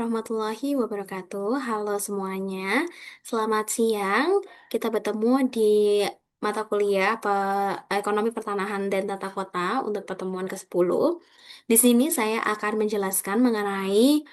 warahmatullahi wabarakatuh. Halo semuanya, selamat siang. Kita bertemu di mata kuliah Ekonomi Pertanahan dan Tata Kota untuk pertemuan ke-10. Di sini saya akan menjelaskan mengenai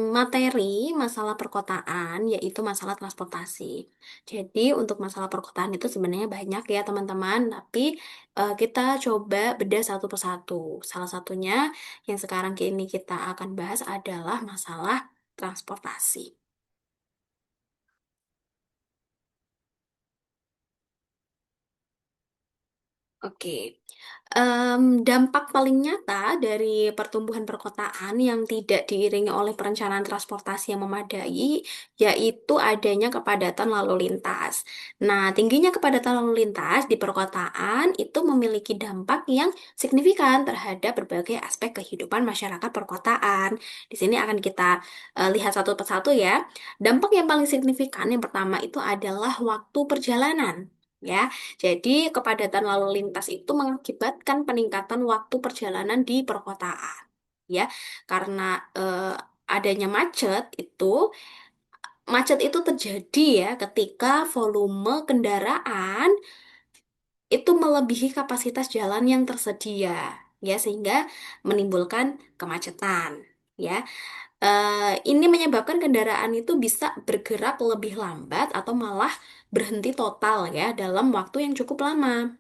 materi masalah perkotaan, yaitu masalah transportasi. Jadi untuk masalah perkotaan itu sebenarnya banyak ya teman-teman, tapi kita coba bedah satu persatu. Salah satunya yang sekarang ini kita akan bahas adalah masalah transportasi. Oke. Dampak paling nyata dari pertumbuhan perkotaan yang tidak diiringi oleh perencanaan transportasi yang memadai, yaitu adanya kepadatan lalu lintas. Nah, tingginya kepadatan lalu lintas di perkotaan itu memiliki dampak yang signifikan terhadap berbagai aspek kehidupan masyarakat perkotaan. Di sini akan kita lihat satu persatu ya. Dampak yang paling signifikan yang pertama itu adalah waktu perjalanan. Ya, jadi, kepadatan lalu lintas itu mengakibatkan peningkatan waktu perjalanan di perkotaan. Ya, karena adanya macet itu terjadi ya ketika volume kendaraan itu melebihi kapasitas jalan yang tersedia, ya, sehingga menimbulkan kemacetan. Ya, ini menyebabkan kendaraan itu bisa bergerak lebih lambat atau malah berhenti total ya dalam waktu yang cukup lama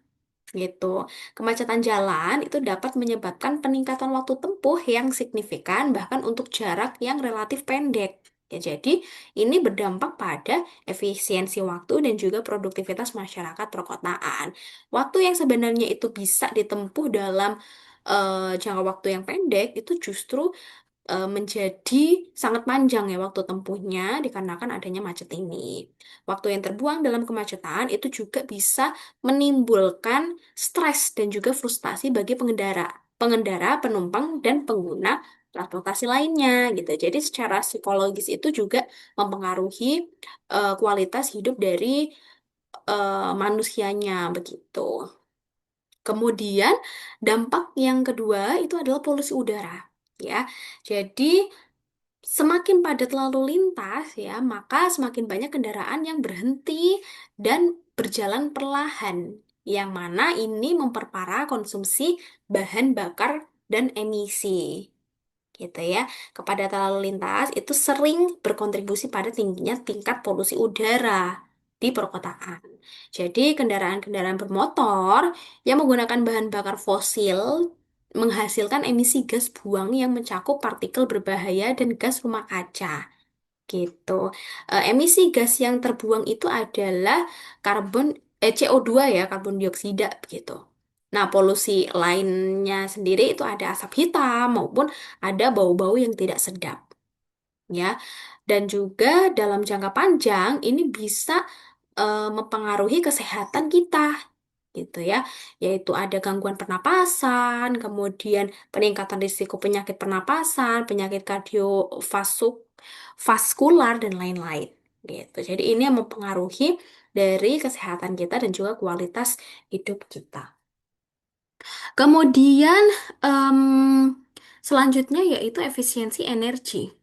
gitu. Kemacetan jalan itu dapat menyebabkan peningkatan waktu tempuh yang signifikan bahkan untuk jarak yang relatif pendek. Ya, jadi ini berdampak pada efisiensi waktu dan juga produktivitas masyarakat perkotaan. Waktu yang sebenarnya itu bisa ditempuh dalam jangka waktu yang pendek itu justru menjadi sangat panjang ya waktu tempuhnya dikarenakan adanya macet ini. Waktu yang terbuang dalam kemacetan itu juga bisa menimbulkan stres dan juga frustasi bagi pengendara, penumpang dan pengguna transportasi lainnya gitu. Jadi secara psikologis itu juga mempengaruhi kualitas hidup dari manusianya begitu. Kemudian dampak yang kedua itu adalah polusi udara. Ya, jadi semakin padat lalu lintas ya, maka semakin banyak kendaraan yang berhenti dan berjalan perlahan, yang mana ini memperparah konsumsi bahan bakar dan emisi gitu ya. Kepadatan lalu lintas itu sering berkontribusi pada tingginya tingkat polusi udara di perkotaan. Jadi, kendaraan-kendaraan bermotor yang menggunakan bahan bakar fosil menghasilkan emisi gas buang yang mencakup partikel berbahaya dan gas rumah kaca. Gitu. Emisi gas yang terbuang itu adalah karbon CO2 ya, karbon dioksida begitu. Nah, polusi lainnya sendiri itu ada asap hitam maupun ada bau-bau yang tidak sedap, ya. Dan juga dalam jangka panjang ini bisa mempengaruhi kesehatan kita, gitu ya, yaitu ada gangguan pernapasan, kemudian peningkatan risiko penyakit pernapasan, penyakit kardiovaskular dan lain-lain, gitu. Jadi ini yang mempengaruhi dari kesehatan kita dan juga kualitas hidup kita. Kemudian em, selanjutnya yaitu efisiensi energi.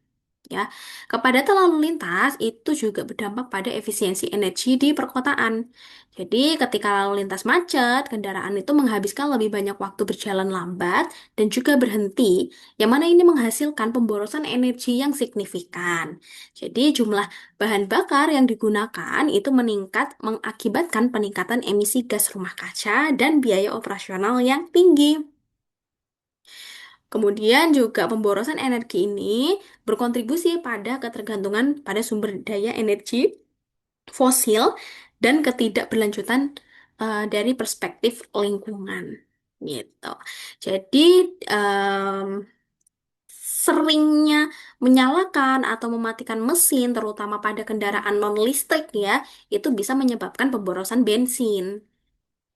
Ya, kepadatan lalu lintas itu juga berdampak pada efisiensi energi di perkotaan. Jadi, ketika lalu lintas macet, kendaraan itu menghabiskan lebih banyak waktu berjalan lambat dan juga berhenti, yang mana ini menghasilkan pemborosan energi yang signifikan. Jadi, jumlah bahan bakar yang digunakan itu meningkat, mengakibatkan peningkatan emisi gas rumah kaca dan biaya operasional yang tinggi. Kemudian juga pemborosan energi ini berkontribusi pada ketergantungan pada sumber daya energi fosil dan ketidakberlanjutan dari perspektif lingkungan gitu. Jadi em, seringnya menyalakan atau mematikan mesin terutama pada kendaraan non listrik ya, itu bisa menyebabkan pemborosan bensin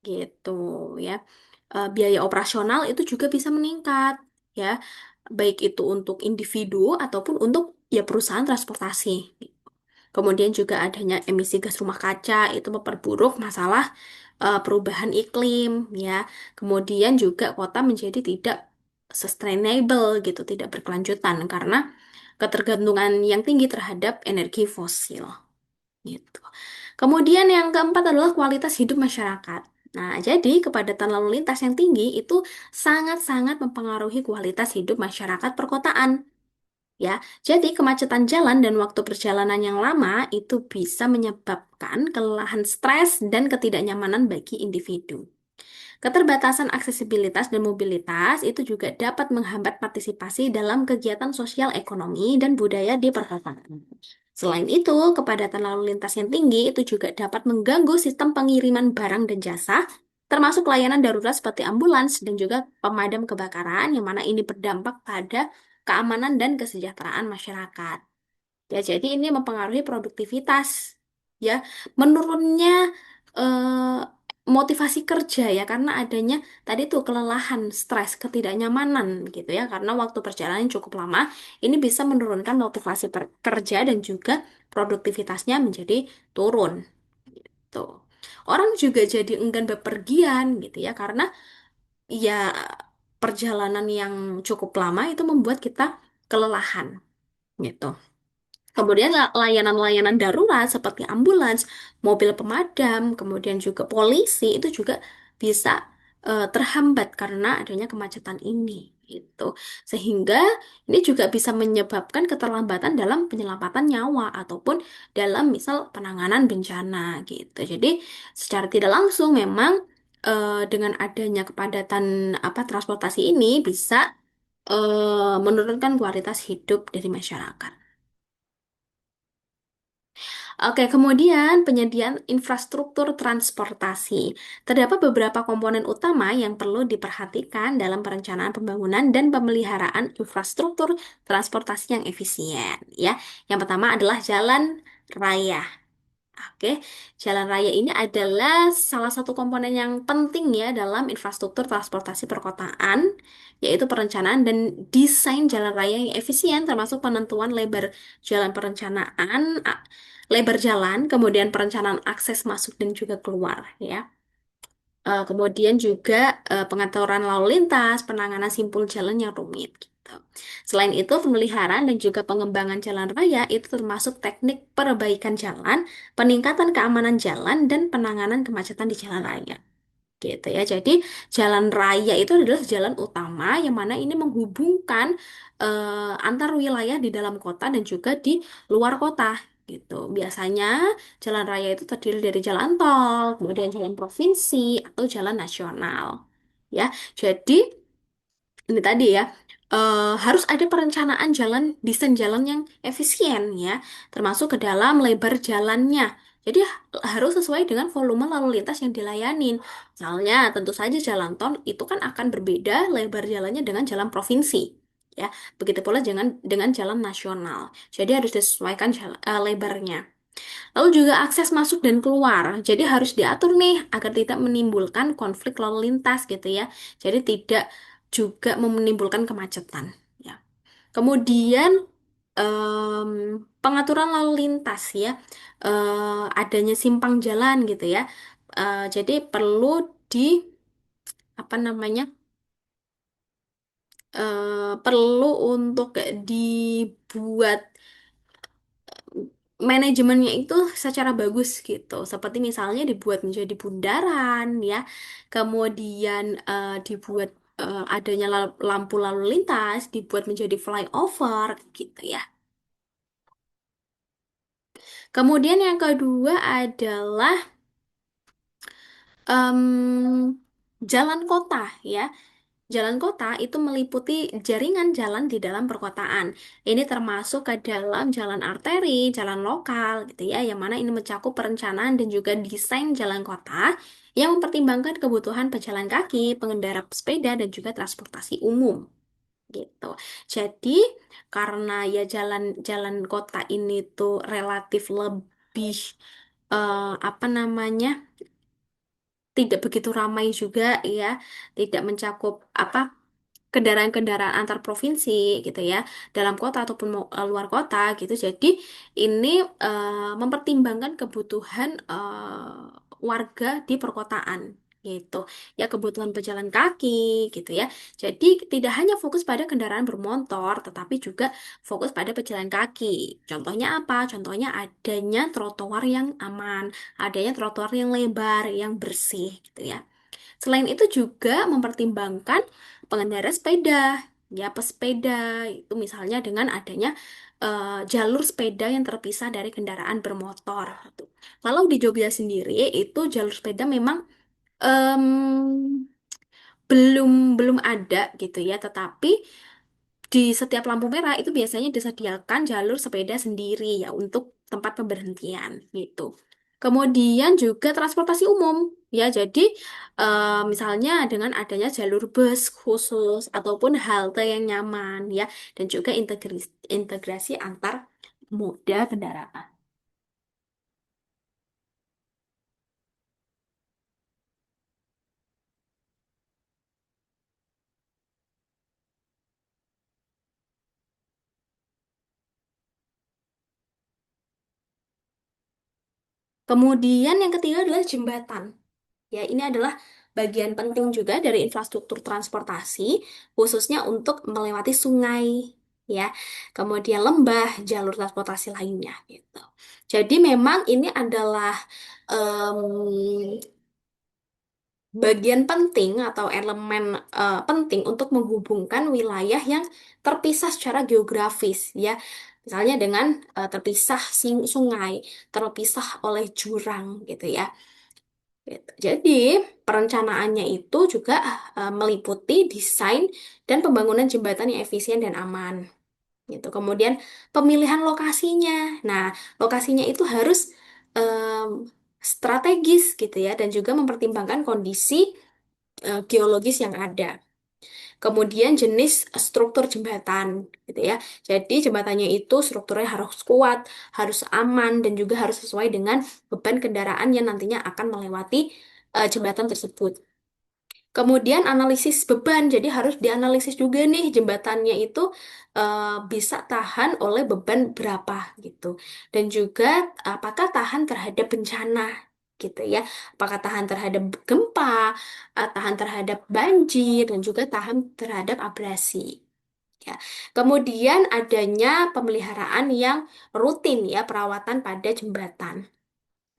gitu ya. Biaya operasional itu juga bisa meningkat ya, baik itu untuk individu ataupun untuk ya perusahaan transportasi. Kemudian juga adanya emisi gas rumah kaca itu memperburuk masalah perubahan iklim ya. Kemudian juga kota menjadi tidak sustainable gitu, tidak berkelanjutan karena ketergantungan yang tinggi terhadap energi fosil gitu. Kemudian yang keempat adalah kualitas hidup masyarakat. Nah, jadi kepadatan lalu lintas yang tinggi itu sangat-sangat mempengaruhi kualitas hidup masyarakat perkotaan. Ya, jadi kemacetan jalan dan waktu perjalanan yang lama itu bisa menyebabkan kelelahan stres dan ketidaknyamanan bagi individu. Keterbatasan aksesibilitas dan mobilitas itu juga dapat menghambat partisipasi dalam kegiatan sosial ekonomi dan budaya di perkotaan. Selain itu, kepadatan lalu lintas yang tinggi itu juga dapat mengganggu sistem pengiriman barang dan jasa, termasuk layanan darurat seperti ambulans dan juga pemadam kebakaran, yang mana ini berdampak pada keamanan dan kesejahteraan masyarakat. Ya, jadi ini mempengaruhi produktivitas, ya, menurunnya eh, motivasi kerja ya karena adanya tadi tuh kelelahan, stres, ketidaknyamanan gitu ya karena waktu perjalanan cukup lama, ini bisa menurunkan motivasi kerja dan juga produktivitasnya menjadi turun. Tuh. Orang juga jadi enggan bepergian gitu ya karena ya perjalanan yang cukup lama itu membuat kita kelelahan gitu. Kemudian layanan-layanan darurat seperti ambulans, mobil pemadam, kemudian juga polisi itu juga bisa terhambat karena adanya kemacetan ini gitu. Sehingga ini juga bisa menyebabkan keterlambatan dalam penyelamatan nyawa ataupun dalam misal penanganan bencana gitu. Jadi secara tidak langsung memang dengan adanya kepadatan transportasi ini bisa menurunkan kualitas hidup dari masyarakat. Oke, kemudian penyediaan infrastruktur transportasi. Terdapat beberapa komponen utama yang perlu diperhatikan dalam perencanaan pembangunan dan pemeliharaan infrastruktur transportasi yang efisien, ya. Yang pertama adalah jalan raya. Oke, jalan raya ini adalah salah satu komponen yang penting ya dalam infrastruktur transportasi perkotaan, yaitu perencanaan dan desain jalan raya yang efisien, termasuk penentuan lebar jalan perencanaan, lebar jalan, kemudian perencanaan akses masuk dan juga keluar, ya. Kemudian juga pengaturan lalu lintas, penanganan simpul jalan yang rumit. Gitu. Selain itu, pemeliharaan dan juga pengembangan jalan raya itu termasuk teknik perbaikan jalan, peningkatan keamanan jalan, dan penanganan kemacetan di jalan raya. Gitu ya. Jadi, jalan raya itu adalah jalan utama yang mana ini menghubungkan antar wilayah di dalam kota dan juga di luar kota. Gitu. Biasanya jalan raya itu terdiri dari jalan tol, kemudian jalan provinsi atau jalan nasional. Ya, jadi ini tadi ya harus ada perencanaan jalan, desain jalan yang efisien ya, termasuk ke dalam lebar jalannya. Jadi harus sesuai dengan volume lalu lintas yang dilayanin. Misalnya, tentu saja jalan tol itu kan akan berbeda lebar jalannya dengan jalan provinsi. Ya, begitu pula dengan jalan nasional. Jadi harus disesuaikan lebarnya. Lalu juga akses masuk dan keluar. Jadi harus diatur nih agar tidak menimbulkan konflik lalu lintas gitu ya. Jadi tidak juga menimbulkan kemacetan. Ya. Kemudian em, pengaturan lalu lintas ya. Adanya simpang jalan gitu ya. Jadi perlu di apa namanya? Perlu untuk dibuat manajemennya itu secara bagus gitu. Seperti misalnya dibuat menjadi bundaran ya, kemudian dibuat adanya lampu lalu lintas, dibuat menjadi flyover gitu ya. Kemudian yang kedua adalah em, jalan kota ya. Jalan kota itu meliputi jaringan jalan di dalam perkotaan. Ini termasuk ke dalam jalan arteri, jalan lokal, gitu ya, yang mana ini mencakup perencanaan dan juga desain jalan kota yang mempertimbangkan kebutuhan pejalan kaki, pengendara sepeda, dan juga transportasi umum, gitu. Jadi, karena ya jalan-jalan kota ini tuh relatif lebih apa namanya? Tidak begitu ramai juga ya, tidak mencakup kendaraan-kendaraan antar provinsi gitu ya, dalam kota ataupun luar kota gitu. Jadi ini mempertimbangkan kebutuhan warga di perkotaan gitu. Ya kebutuhan pejalan kaki gitu ya. Jadi tidak hanya fokus pada kendaraan bermotor, tetapi juga fokus pada pejalan kaki. Contohnya apa? Contohnya adanya trotoar yang aman, adanya trotoar yang lebar, yang bersih gitu ya. Selain itu juga mempertimbangkan pengendara sepeda, ya pesepeda itu misalnya dengan adanya jalur sepeda yang terpisah dari kendaraan bermotor. Gitu. Kalau di Jogja sendiri itu jalur sepeda memang em, belum belum ada gitu ya, tetapi di setiap lampu merah itu biasanya disediakan jalur sepeda sendiri ya untuk tempat pemberhentian gitu. Kemudian juga transportasi umum ya, jadi misalnya dengan adanya jalur bus khusus ataupun halte yang nyaman ya, dan juga integrasi antar moda kendaraan. Kemudian yang ketiga adalah jembatan. Ya, ini adalah bagian penting juga dari infrastruktur transportasi, khususnya untuk melewati sungai, ya, kemudian lembah, jalur transportasi lainnya, gitu. Jadi memang ini adalah bagian penting atau elemen penting untuk menghubungkan wilayah yang terpisah secara geografis, ya. Misalnya dengan terpisah sungai, terpisah oleh jurang, gitu ya. Gitu. Jadi, perencanaannya itu juga meliputi desain dan pembangunan jembatan yang efisien dan aman. Gitu. Kemudian pemilihan lokasinya. Nah, lokasinya itu harus em, strategis gitu ya, dan juga mempertimbangkan kondisi geologis yang ada. Kemudian jenis struktur jembatan gitu ya. Jadi jembatannya itu strukturnya harus kuat, harus aman, dan juga harus sesuai dengan beban kendaraan yang nantinya akan melewati jembatan tersebut. Kemudian analisis beban, jadi harus dianalisis juga nih jembatannya itu bisa tahan oleh beban berapa gitu. Dan juga apakah tahan terhadap bencana gitu ya. Apakah tahan terhadap gempa, tahan terhadap banjir, dan juga tahan terhadap abrasi. Ya. Kemudian adanya pemeliharaan yang rutin ya, perawatan pada jembatan.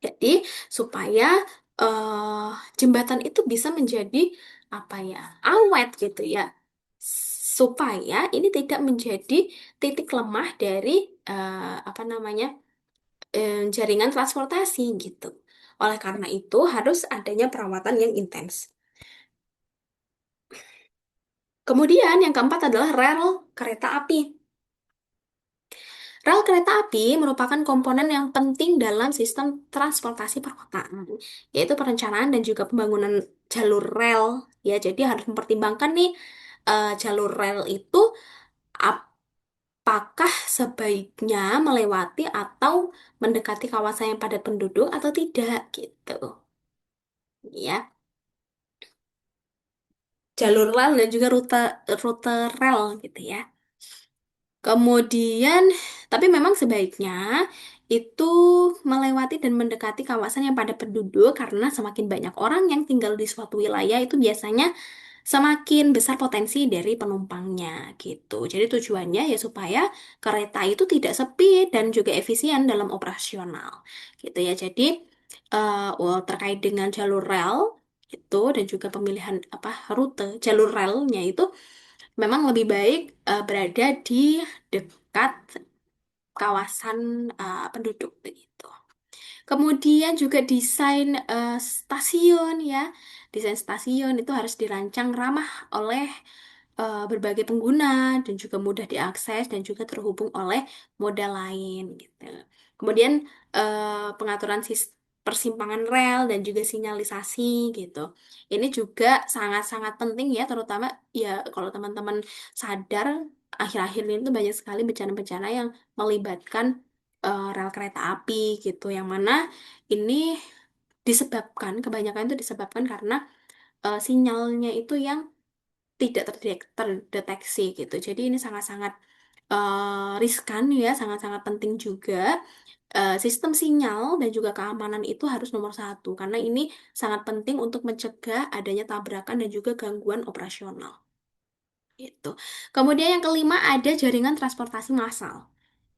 Jadi supaya eh, jembatan itu bisa menjadi apa ya, awet gitu ya. Supaya ini tidak menjadi titik lemah dari apa namanya, jaringan transportasi gitu. Oleh karena itu harus adanya perawatan yang intens. Kemudian yang keempat adalah rel kereta api. Rel kereta api merupakan komponen yang penting dalam sistem transportasi perkotaan, yaitu perencanaan dan juga pembangunan jalur rel. Ya, jadi harus mempertimbangkan nih jalur rel itu apakah sebaiknya melewati atau mendekati kawasan yang padat penduduk atau tidak gitu. Ya, jalur rel dan juga rute rute rel gitu ya. Kemudian, tapi memang sebaiknya itu melewati dan mendekati kawasan yang padat penduduk karena semakin banyak orang yang tinggal di suatu wilayah itu biasanya semakin besar potensi dari penumpangnya gitu. Jadi tujuannya ya supaya kereta itu tidak sepi dan juga efisien dalam operasional gitu ya. Jadi terkait dengan jalur rel itu dan juga pemilihan apa rute jalur relnya itu memang lebih baik berada di dekat kawasan penduduk begitu. Kemudian juga desain stasiun ya. Desain stasiun itu harus dirancang ramah oleh berbagai pengguna dan juga mudah diakses dan juga terhubung oleh moda lain gitu. Kemudian pengaturan persimpangan rel dan juga sinyalisasi gitu. Ini juga sangat-sangat penting ya, terutama ya kalau teman-teman sadar akhir-akhir ini tuh banyak sekali bencana-bencana yang melibatkan rel kereta api gitu, yang mana ini disebabkan kebanyakan itu disebabkan karena sinyalnya itu yang tidak terdeteksi gitu. Jadi ini sangat-sangat riskan ya, sangat-sangat penting juga. Sistem sinyal dan juga keamanan itu harus nomor satu, karena ini sangat penting untuk mencegah adanya tabrakan dan juga gangguan operasional. Itu. Kemudian yang kelima ada jaringan transportasi massal.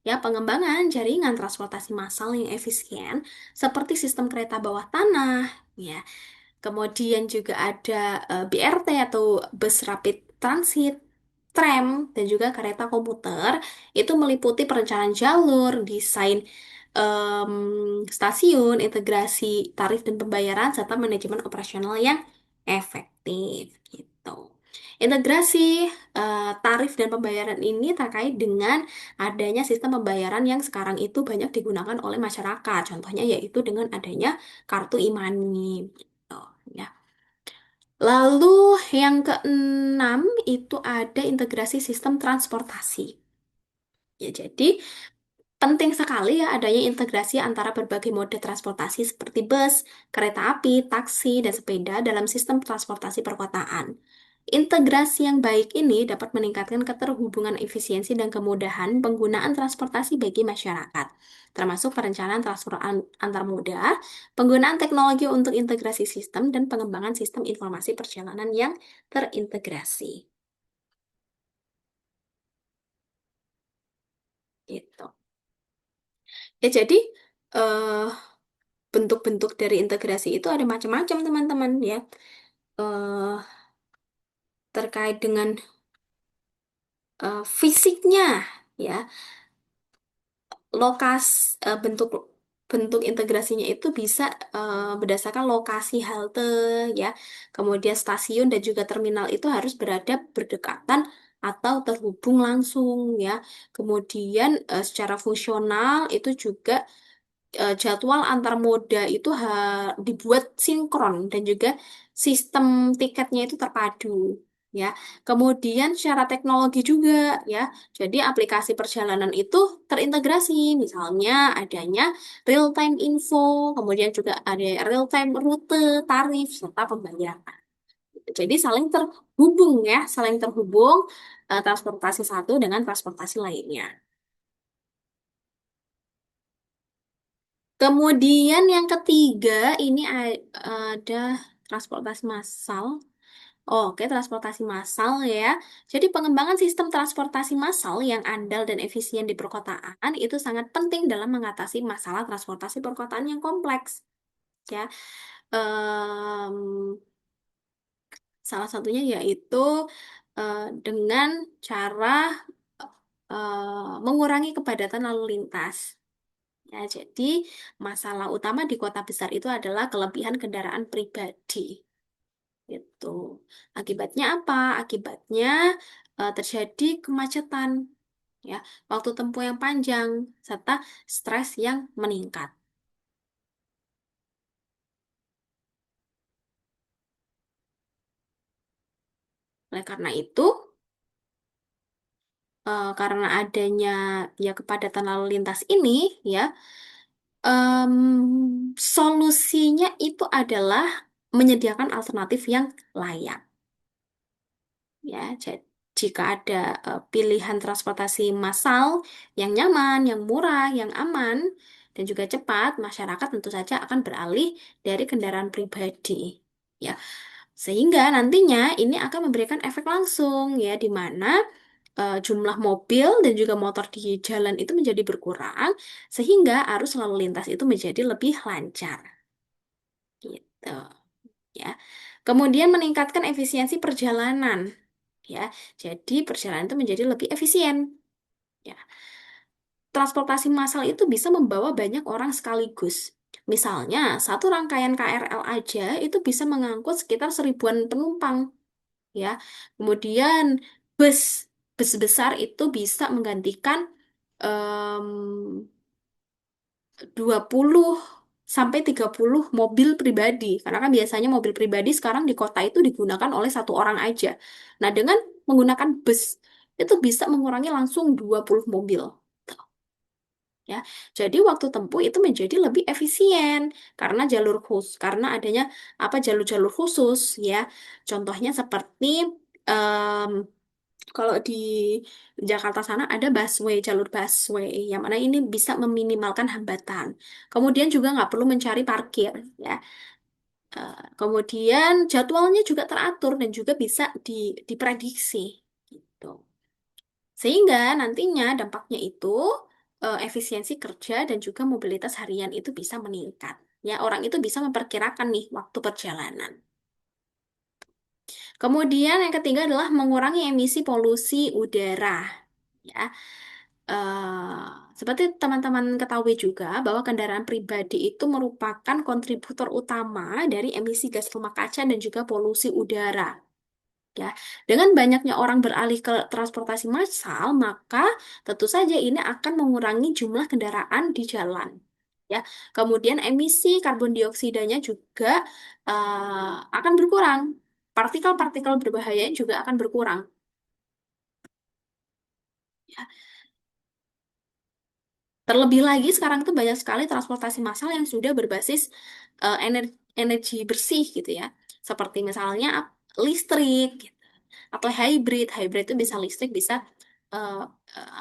Ya, pengembangan jaringan transportasi massal yang efisien seperti sistem kereta bawah tanah, ya. Kemudian juga ada BRT atau bus rapid transit, tram, dan juga kereta komuter. Itu meliputi perencanaan jalur, desain stasiun, integrasi tarif dan pembayaran, serta manajemen operasional yang efektif. Gitu. Integrasi tarif dan pembayaran ini terkait dengan adanya sistem pembayaran yang sekarang itu banyak digunakan oleh masyarakat. Contohnya yaitu dengan adanya kartu e-money. Gitu, ya. Lalu yang keenam itu ada integrasi sistem transportasi. Ya, jadi penting sekali ya adanya integrasi antara berbagai moda transportasi seperti bus, kereta api, taksi, dan sepeda dalam sistem transportasi perkotaan. Integrasi yang baik ini dapat meningkatkan keterhubungan efisiensi dan kemudahan penggunaan transportasi bagi masyarakat, termasuk perencanaan transport antar moda, penggunaan teknologi untuk integrasi sistem, dan pengembangan sistem informasi perjalanan yang terintegrasi. Gitu. Ya, jadi eh, bentuk-bentuk dari integrasi itu ada macam-macam, teman-teman ya. Eh, Terkait dengan fisiknya, ya, bentuk bentuk integrasinya itu bisa berdasarkan lokasi halte, ya. Kemudian stasiun dan juga terminal itu harus berada berdekatan atau terhubung langsung, ya. Kemudian secara fungsional itu juga jadwal antar moda itu dibuat sinkron dan juga sistem tiketnya itu terpadu, ya. Kemudian secara teknologi juga, ya. Jadi aplikasi perjalanan itu terintegrasi, misalnya adanya real time info, kemudian juga ada real time rute, tarif, serta pembayaran. Jadi saling terhubung, ya, saling terhubung transportasi satu dengan transportasi lainnya. Kemudian yang ketiga ini ada transportasi massal. Oke, transportasi massal ya. Jadi pengembangan sistem transportasi massal yang andal dan efisien di perkotaan itu sangat penting dalam mengatasi masalah transportasi perkotaan yang kompleks. Ya, Em, salah satunya yaitu dengan cara mengurangi kepadatan lalu lintas. Ya, jadi masalah utama di kota besar itu adalah kelebihan kendaraan pribadi. Itu. Akibatnya apa? Akibatnya terjadi kemacetan, ya, waktu tempuh yang panjang, serta stres yang meningkat. Oleh karena itu, karena adanya ya kepadatan lalu lintas ini, ya, solusinya itu adalah menyediakan alternatif yang layak. Ya, jika ada pilihan transportasi massal yang nyaman, yang murah, yang aman, dan juga cepat, masyarakat tentu saja akan beralih dari kendaraan pribadi. Ya, sehingga nantinya ini akan memberikan efek langsung, ya, di mana jumlah mobil dan juga motor di jalan itu menjadi berkurang, sehingga arus lalu lintas itu menjadi lebih lancar. Gitu, ya. Kemudian meningkatkan efisiensi perjalanan, ya. Jadi perjalanan itu menjadi lebih efisien, ya. Transportasi massal itu bisa membawa banyak orang sekaligus. Misalnya, satu rangkaian KRL aja itu bisa mengangkut sekitar 1.000-an penumpang, ya. Kemudian bus bus besar itu bisa menggantikan em, 20 sampai 30 mobil pribadi. Karena kan biasanya mobil pribadi sekarang di kota itu digunakan oleh satu orang aja. Nah, dengan menggunakan bus itu bisa mengurangi langsung 20 mobil. Ya, jadi waktu tempuh itu menjadi lebih efisien karena adanya jalur-jalur khusus, ya. Contohnya seperti Kalau di Jakarta sana ada busway, jalur busway, yang mana ini bisa meminimalkan hambatan. Kemudian juga nggak perlu mencari parkir, ya. Kemudian jadwalnya juga teratur dan juga bisa diprediksi, gitu. Sehingga nantinya dampaknya itu efisiensi kerja dan juga mobilitas harian itu bisa meningkat. Ya, orang itu bisa memperkirakan nih waktu perjalanan. Kemudian yang ketiga adalah mengurangi emisi polusi udara. Ya, eh, seperti teman-teman ketahui juga bahwa kendaraan pribadi itu merupakan kontributor utama dari emisi gas rumah kaca dan juga polusi udara. Ya, dengan banyaknya orang beralih ke transportasi massal, maka tentu saja ini akan mengurangi jumlah kendaraan di jalan. Ya, kemudian emisi karbon dioksidanya juga akan berkurang. Partikel-partikel berbahaya juga akan berkurang. Ya, terlebih lagi sekarang itu banyak sekali transportasi massal yang sudah berbasis energi bersih gitu ya. Seperti misalnya listrik gitu. Atau hybrid. Hybrid itu bisa listrik, bisa eh,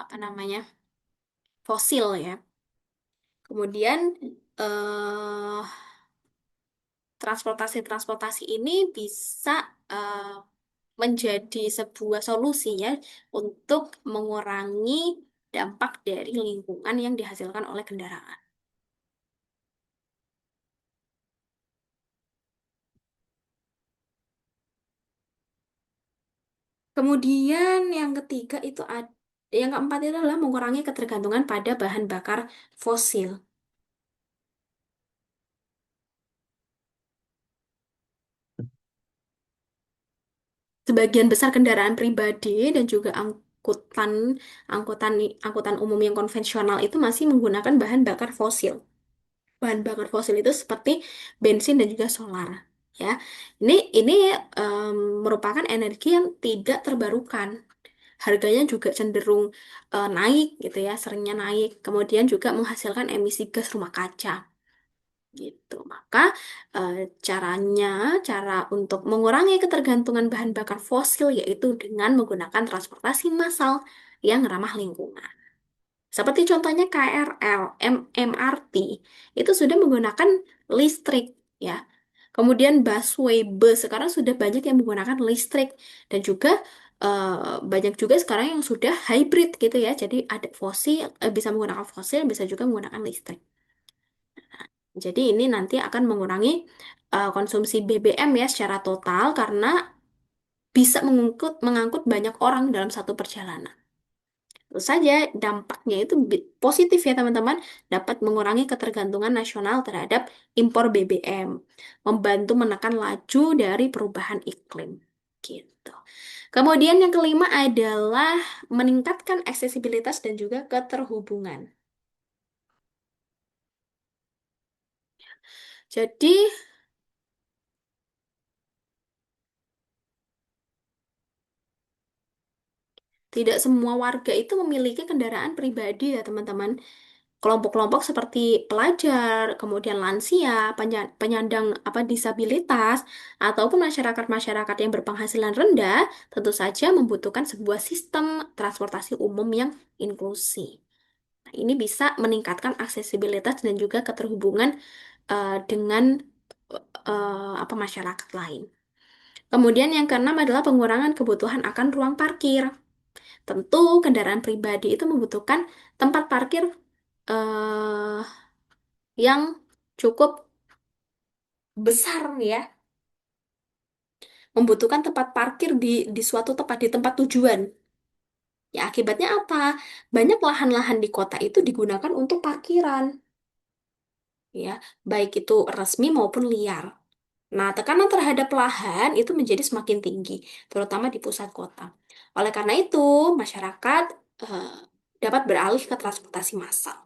apa namanya? Fosil ya. Kemudian eh transportasi-transportasi ini bisa eh, menjadi sebuah solusi ya untuk mengurangi dampak dari lingkungan yang dihasilkan oleh kendaraan. Kemudian yang ketiga itu yang keempat itu adalah mengurangi ketergantungan pada bahan bakar fosil. Sebagian besar kendaraan pribadi dan juga angkutan angkutan umum yang konvensional itu masih menggunakan bahan bakar fosil. Bahan bakar fosil itu seperti bensin dan juga solar. Ya, ini em, merupakan energi yang tidak terbarukan. Harganya juga cenderung naik gitu ya, seringnya naik. Kemudian juga menghasilkan emisi gas rumah kaca gitu. Maka eh, caranya, cara untuk mengurangi ketergantungan bahan bakar fosil yaitu dengan menggunakan transportasi massal yang ramah lingkungan. Seperti contohnya KRL, MRT, itu sudah menggunakan listrik ya. Kemudian busway, bus sekarang sudah banyak yang menggunakan listrik dan juga banyak juga sekarang yang sudah hybrid gitu ya. Jadi ada fosil, bisa menggunakan fosil, bisa juga menggunakan listrik. Jadi ini nanti akan mengurangi konsumsi BBM ya secara total karena bisa mengangkut banyak orang dalam satu perjalanan. Tentu saja dampaknya itu positif ya teman-teman, dapat mengurangi ketergantungan nasional terhadap impor BBM, membantu menekan laju dari perubahan iklim. Gitu. Kemudian yang kelima adalah meningkatkan aksesibilitas dan juga keterhubungan. Jadi tidak semua warga itu memiliki kendaraan pribadi ya teman-teman. Kelompok-kelompok seperti pelajar, kemudian lansia, penyandang disabilitas, ataupun masyarakat-masyarakat yang berpenghasilan rendah, tentu saja membutuhkan sebuah sistem transportasi umum yang inklusi. Nah, ini bisa meningkatkan aksesibilitas dan juga keterhubungan dengan masyarakat lain. Kemudian yang keenam adalah pengurangan kebutuhan akan ruang parkir. Tentu kendaraan pribadi itu membutuhkan tempat parkir eh, yang cukup besar ya, membutuhkan tempat parkir di suatu tempat di tempat tujuan. Ya, akibatnya apa? Banyak lahan-lahan di kota itu digunakan untuk parkiran, ya, baik itu resmi maupun liar. Nah, tekanan terhadap lahan itu menjadi semakin tinggi, terutama di pusat kota. Oleh karena itu, masyarakat eh, dapat beralih ke transportasi massal.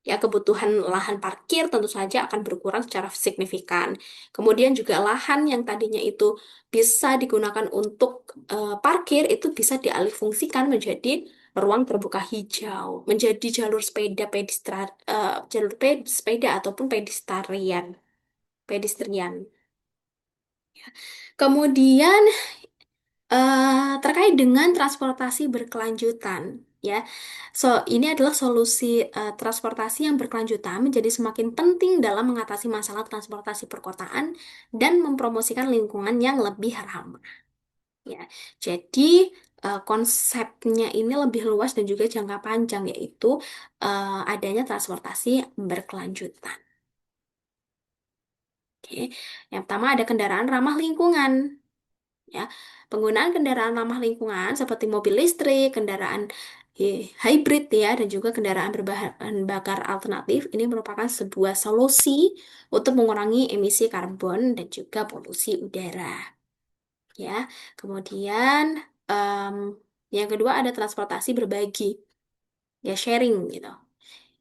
Ya, kebutuhan lahan parkir tentu saja akan berkurang secara signifikan. Kemudian juga lahan yang tadinya itu bisa digunakan untuk parkir itu bisa dialihfungsikan menjadi ruang terbuka hijau, menjadi jalur sepeda sepeda ataupun pedestrian. Kemudian Terkait dengan transportasi berkelanjutan, ya. So, ini adalah solusi transportasi yang berkelanjutan menjadi semakin penting dalam mengatasi masalah transportasi perkotaan dan mempromosikan lingkungan yang lebih ramah, ya. Jadi, konsepnya ini lebih luas dan juga jangka panjang, yaitu adanya transportasi berkelanjutan. Oke. Yang pertama ada kendaraan ramah lingkungan. Ya, penggunaan kendaraan ramah lingkungan seperti mobil listrik, kendaraan hybrid ya, dan juga kendaraan berbahan bakar alternatif ini merupakan sebuah solusi untuk mengurangi emisi karbon dan juga polusi udara. Ya, kemudian em, yang kedua ada transportasi berbagi, ya sharing gitu.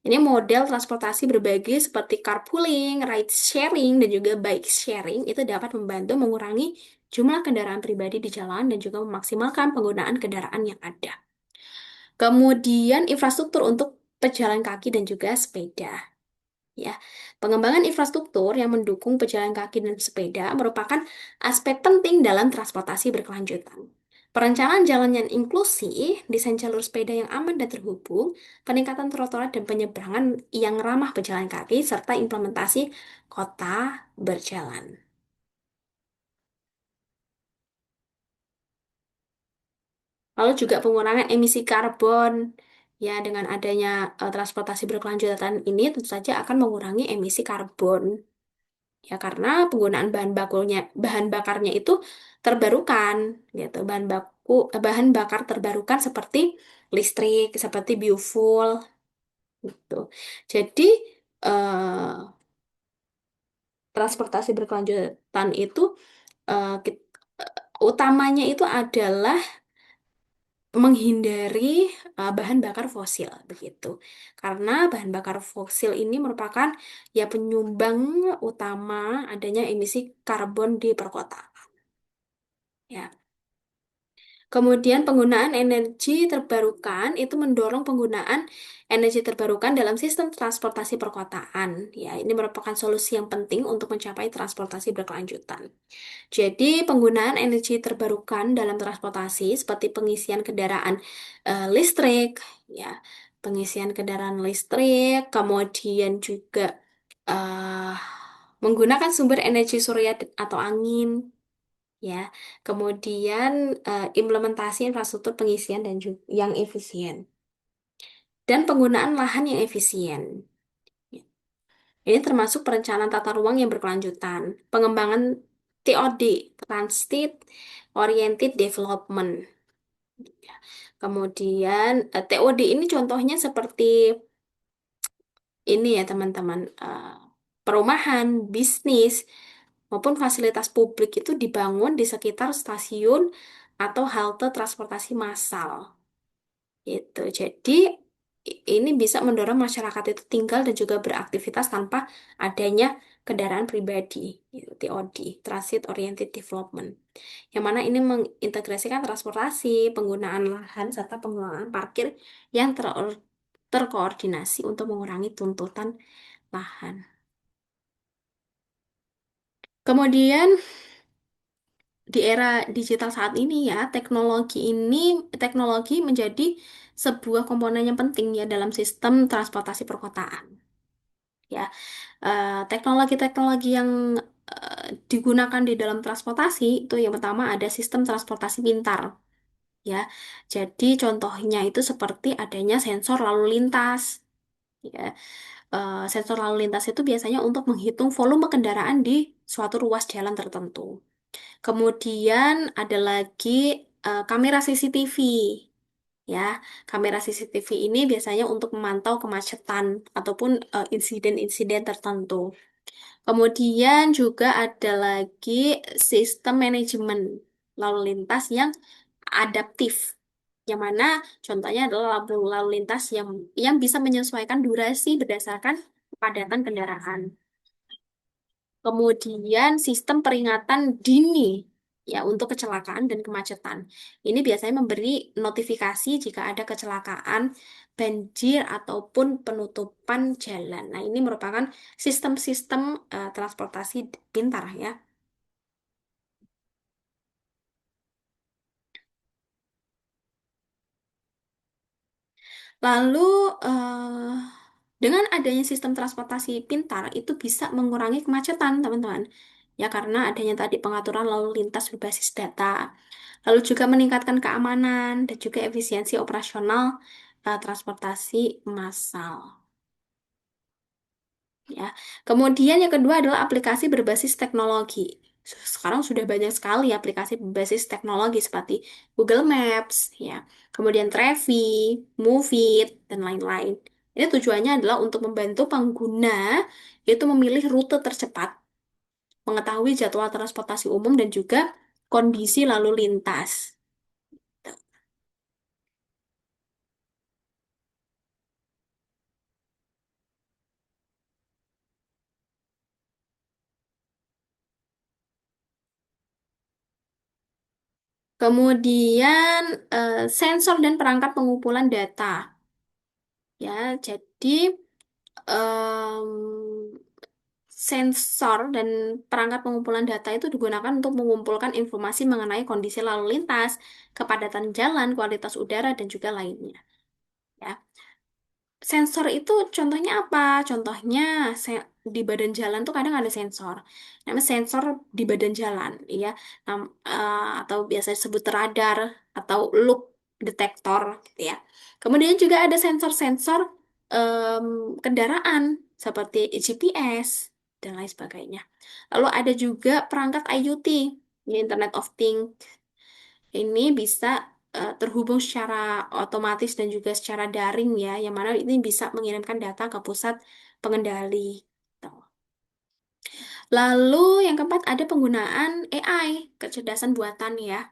Ini model transportasi berbagi seperti carpooling, ride sharing, dan juga bike sharing itu dapat membantu mengurangi jumlah kendaraan pribadi di jalan dan juga memaksimalkan penggunaan kendaraan yang ada. Kemudian infrastruktur untuk pejalan kaki dan juga sepeda. Ya, pengembangan infrastruktur yang mendukung pejalan kaki dan sepeda merupakan aspek penting dalam transportasi berkelanjutan. Perencanaan jalan yang inklusif, desain jalur sepeda yang aman dan terhubung, peningkatan trotoar dan penyeberangan yang ramah pejalan kaki, serta implementasi kota berjalan. Lalu juga pengurangan emisi karbon. Ya, dengan adanya transportasi berkelanjutan ini tentu saja akan mengurangi emisi karbon. Ya, karena penggunaan bahan bakarnya itu terbarukan, gitu. Bahan bakar terbarukan seperti listrik, seperti biofuel, gitu. Jadi, eh, transportasi berkelanjutan itu utamanya itu adalah menghindari bahan bakar fosil, begitu. Karena bahan bakar fosil ini merupakan ya penyumbang utama adanya emisi karbon di perkotaan. Ya. Kemudian penggunaan energi terbarukan itu mendorong penggunaan energi terbarukan dalam sistem transportasi perkotaan. Ya, ini merupakan solusi yang penting untuk mencapai transportasi berkelanjutan. Jadi, penggunaan energi terbarukan dalam transportasi seperti pengisian kendaraan listrik, ya, pengisian kendaraan listrik, kemudian juga eh, menggunakan sumber energi surya atau angin, ya. Kemudian implementasi infrastruktur pengisian dan juga yang efisien dan penggunaan lahan yang efisien. Ini termasuk perencanaan tata ruang yang berkelanjutan, pengembangan TOD, Transit Oriented Development. Kemudian TOD ini contohnya seperti ini ya teman-teman, perumahan, bisnis, maupun fasilitas publik itu dibangun di sekitar stasiun atau halte transportasi massal. Gitu. Jadi ini bisa mendorong masyarakat itu tinggal dan juga beraktivitas tanpa adanya kendaraan pribadi, gitu, TOD, Transit Oriented Development. Yang mana ini mengintegrasikan transportasi, penggunaan lahan, serta penggunaan parkir yang terkoordinasi untuk mengurangi tuntutan lahan. Kemudian di era digital saat ini ya, teknologi menjadi sebuah komponen yang penting ya dalam sistem transportasi perkotaan. Ya, teknologi-teknologi yang digunakan di dalam transportasi itu yang pertama ada sistem transportasi pintar. Ya, jadi contohnya itu seperti adanya sensor lalu lintas. Ya, sensor lalu lintas itu biasanya untuk menghitung volume kendaraan di suatu ruas jalan tertentu. Kemudian ada lagi kamera CCTV. Ya, kamera CCTV ini biasanya untuk memantau kemacetan ataupun insiden-insiden tertentu. Kemudian juga ada lagi sistem manajemen lalu lintas yang adaptif. Yang mana contohnya adalah lalu lintas yang bisa menyesuaikan durasi berdasarkan kepadatan kendaraan. Kemudian sistem peringatan dini ya untuk kecelakaan dan kemacetan. Ini biasanya memberi notifikasi jika ada kecelakaan, banjir ataupun penutupan jalan. Nah, ini merupakan sistem-sistem transportasi pintar ya. Lalu, eh, dengan adanya sistem transportasi pintar, itu bisa mengurangi kemacetan, teman-teman. Ya, karena adanya tadi pengaturan lalu lintas berbasis data. Lalu juga meningkatkan keamanan dan juga efisiensi operasional transportasi massal. Ya. Kemudian yang kedua adalah aplikasi berbasis teknologi. Sekarang sudah banyak sekali aplikasi berbasis teknologi seperti Google Maps, ya, kemudian Trevi, Moovit, dan lain-lain. Ini tujuannya adalah untuk membantu pengguna itu memilih rute tercepat, mengetahui jadwal transportasi umum dan juga kondisi lalu lintas. Kemudian sensor dan perangkat pengumpulan data. Ya, jadi em, sensor dan perangkat pengumpulan data itu digunakan untuk mengumpulkan informasi mengenai kondisi lalu lintas, kepadatan jalan, kualitas udara, dan juga lainnya. Ya. Sensor itu contohnya apa? Contohnya di badan jalan tuh kadang ada sensor. Namanya sensor di badan jalan, ya. Atau biasa disebut radar atau loop detektor, gitu ya. Kemudian juga ada sensor-sensor em, kendaraan seperti GPS dan lain sebagainya. Lalu ada juga perangkat IoT, ya, Internet of Things. Ini bisa terhubung secara otomatis dan juga secara daring, ya, yang mana ini bisa mengirimkan data ke pusat pengendali. Tuh. Lalu yang keempat ada penggunaan AI, kecerdasan buatan, ya.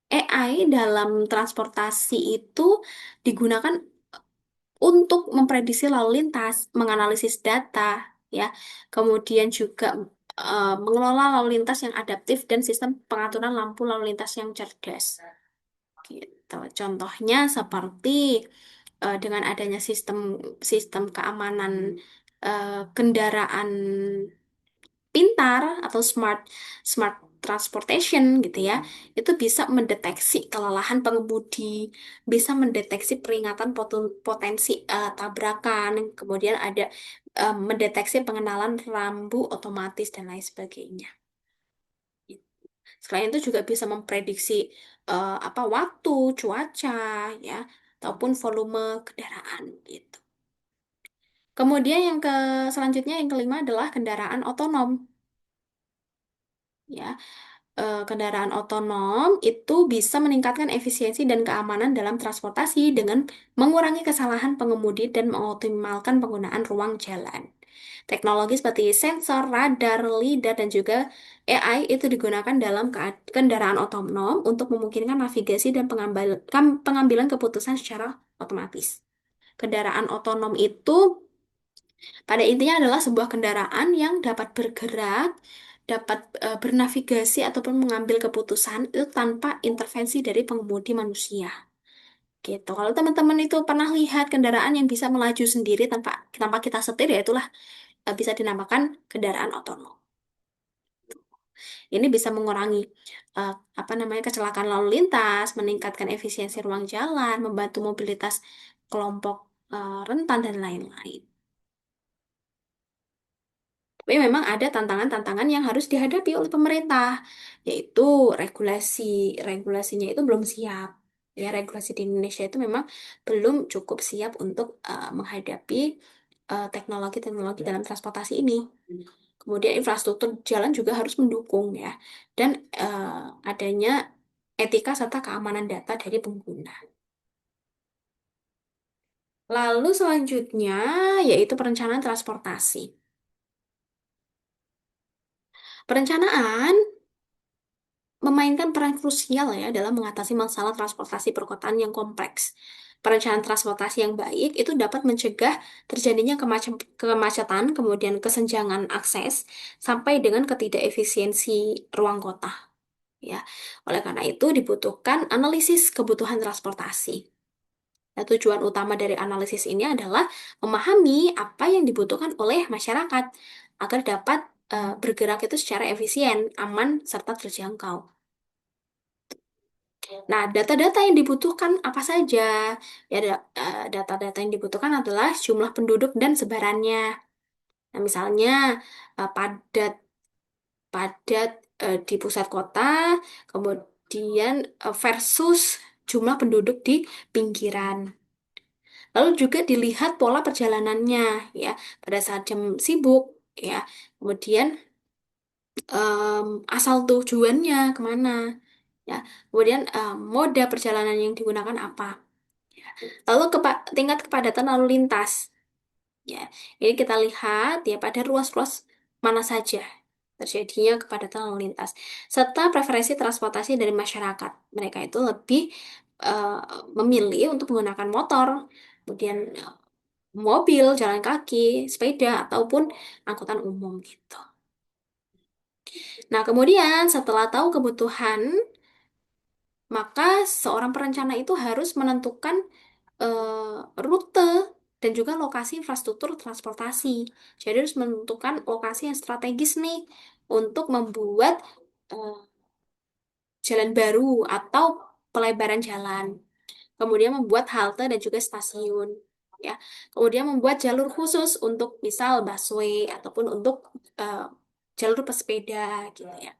AI dalam transportasi itu digunakan untuk memprediksi lalu lintas, menganalisis data, ya, kemudian juga mengelola lalu lintas yang adaptif dan sistem pengaturan lampu lalu lintas yang cerdas. Gitu. Contohnya seperti dengan adanya sistem sistem keamanan kendaraan pintar atau smart smart transportation, gitu ya, itu bisa mendeteksi kelelahan pengemudi, bisa mendeteksi peringatan potensi tabrakan, kemudian ada mendeteksi pengenalan rambu otomatis dan lain sebagainya. Selain itu juga bisa memprediksi apa waktu, cuaca, ya, ataupun volume kendaraan, gitu. Kemudian selanjutnya yang kelima adalah kendaraan otonom. Ya, kendaraan otonom itu bisa meningkatkan efisiensi dan keamanan dalam transportasi dengan mengurangi kesalahan pengemudi dan mengoptimalkan penggunaan ruang jalan. Teknologi seperti sensor, radar, lidar, dan juga AI itu digunakan dalam kendaraan otonom untuk memungkinkan navigasi dan pengambilan keputusan secara otomatis. Kendaraan otonom itu pada intinya adalah sebuah kendaraan yang dapat bergerak, dapat bernavigasi ataupun mengambil keputusan itu tanpa intervensi dari pengemudi manusia. Gitu. Kalau teman-teman itu pernah lihat kendaraan yang bisa melaju sendiri tanpa tanpa kita setir, ya itulah bisa dinamakan kendaraan otonom. Ini bisa mengurangi eh, apa namanya kecelakaan lalu lintas, meningkatkan efisiensi ruang jalan, membantu mobilitas kelompok rentan dan lain-lain. Tapi memang ada tantangan-tantangan yang harus dihadapi oleh pemerintah, yaitu regulasi. Regulasinya itu belum siap. Ya, regulasi di Indonesia itu memang belum cukup siap untuk menghadapi teknologi-teknologi dalam transportasi ini. Kemudian infrastruktur jalan juga harus mendukung, ya, dan adanya etika serta keamanan data dari pengguna. Lalu selanjutnya yaitu perencanaan transportasi. Perencanaan memainkan peran krusial, ya, dalam mengatasi masalah transportasi perkotaan yang kompleks. Perencanaan transportasi yang baik itu dapat mencegah terjadinya kemacetan, kemudian kesenjangan akses, sampai dengan ketidakefisiensi ruang kota. Ya, oleh karena itu dibutuhkan analisis kebutuhan transportasi. Nah, tujuan utama dari analisis ini adalah memahami apa yang dibutuhkan oleh masyarakat agar dapat bergerak itu secara efisien, aman, serta terjangkau. Nah, data-data yang dibutuhkan apa saja? Ya, data-data yang dibutuhkan adalah jumlah penduduk dan sebarannya. Nah, misalnya padat padat di pusat kota, kemudian versus jumlah penduduk di pinggiran. Lalu juga dilihat pola perjalanannya, ya, pada saat jam sibuk, ya. Kemudian asal tujuannya kemana, ya. Kemudian moda perjalanan yang digunakan apa. Lalu tingkat kepadatan lalu lintas. Ya, ini kita lihat ya pada ruas-ruas mana saja terjadinya kepadatan lalu lintas, serta preferensi transportasi dari masyarakat. Mereka itu lebih eh, memilih untuk menggunakan motor, kemudian mobil, jalan kaki, sepeda, ataupun angkutan umum gitu. Nah, kemudian setelah tahu kebutuhan, maka seorang perencana itu harus menentukan rute dan juga lokasi infrastruktur transportasi. Jadi harus menentukan lokasi yang strategis nih untuk membuat eh, jalan baru atau pelebaran jalan. Kemudian membuat halte dan juga stasiun. Ya, kemudian membuat jalur khusus untuk misal busway ataupun untuk eh, jalur pesepeda gitu ya.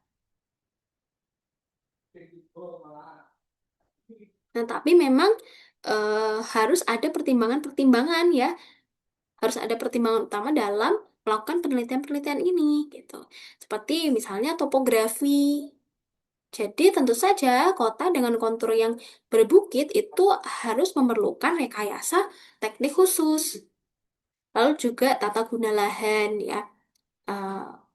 Nah, tapi memang harus ada pertimbangan-pertimbangan ya. Harus ada pertimbangan utama dalam melakukan penelitian-penelitian ini gitu. Seperti misalnya topografi. Jadi tentu saja kota dengan kontur yang berbukit itu harus memerlukan rekayasa teknik khusus. Lalu juga tata guna lahan ya. Eh,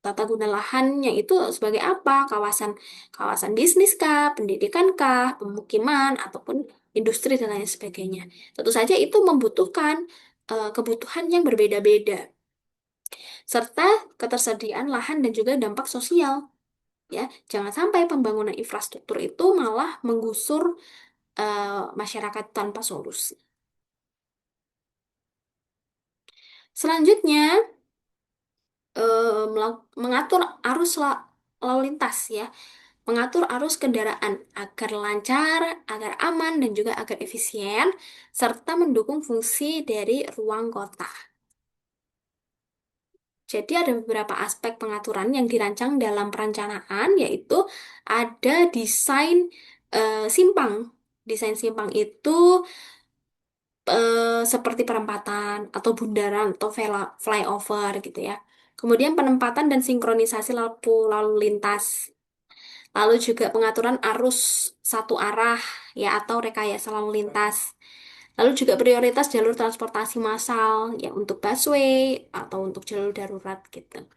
Tata guna lahannya itu sebagai apa? Kawasan kawasan bisnis kah, pendidikan kah, pemukiman ataupun industri dan lain sebagainya. Tentu saja itu membutuhkan kebutuhan yang berbeda-beda, serta ketersediaan lahan dan juga dampak sosial. Ya, jangan sampai pembangunan infrastruktur itu malah menggusur masyarakat tanpa solusi. Selanjutnya, mengatur lalu lintas ya, mengatur arus kendaraan agar lancar, agar aman dan juga agar efisien, serta mendukung fungsi dari ruang kota. Jadi ada beberapa aspek pengaturan yang dirancang dalam perencanaan, yaitu ada desain simpang. Desain simpang itu seperti perempatan atau bundaran atau flyover gitu ya. Kemudian penempatan dan sinkronisasi lampu lalu lintas. Lalu juga pengaturan arus satu arah ya atau rekayasa lalu lintas. Lalu juga prioritas jalur transportasi massal ya untuk busway atau untuk jalur darurat gitu.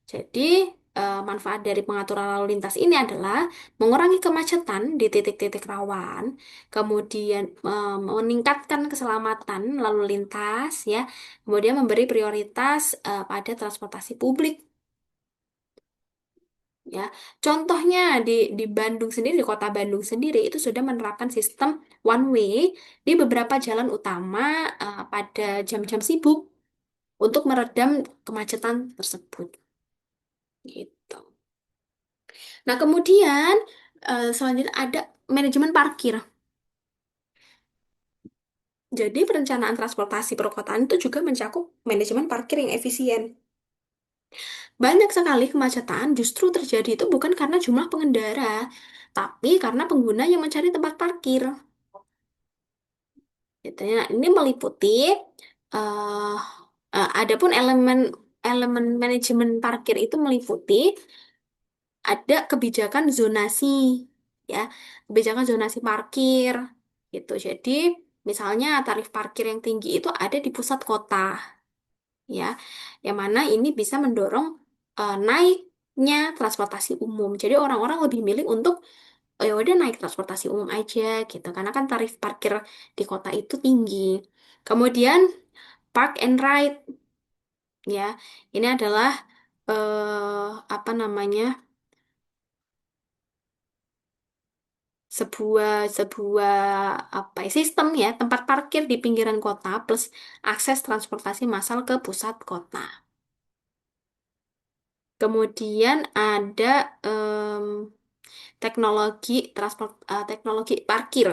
Jadi, manfaat dari pengaturan lalu lintas ini adalah mengurangi kemacetan di titik-titik rawan, kemudian meningkatkan keselamatan lalu lintas, ya, kemudian memberi prioritas pada transportasi publik. Ya, contohnya di Bandung sendiri, di kota Bandung sendiri itu sudah menerapkan sistem one way di beberapa jalan utama pada jam-jam sibuk untuk meredam kemacetan tersebut. Gitu. Nah, kemudian selanjutnya ada manajemen parkir. Jadi, perencanaan transportasi perkotaan itu juga mencakup manajemen parkir yang efisien. Banyak sekali kemacetan justru terjadi itu bukan karena jumlah pengendara, tapi karena pengguna yang mencari tempat parkir. Gitu ya. Nah, ini meliputi eh adapun elemen elemen manajemen parkir itu meliputi ada kebijakan zonasi, ya, kebijakan zonasi parkir, gitu. Jadi, misalnya tarif parkir yang tinggi itu ada di pusat kota, ya, yang mana ini bisa mendorong naiknya transportasi umum. Jadi, orang-orang lebih milih untuk ya udah naik transportasi umum aja, gitu, karena kan tarif parkir di kota itu tinggi. Kemudian, park and ride, ya, ini adalah apa namanya? sebuah sebuah apa ya, sistem ya tempat parkir di pinggiran kota plus akses transportasi massal ke pusat kota. Kemudian ada teknologi parkir.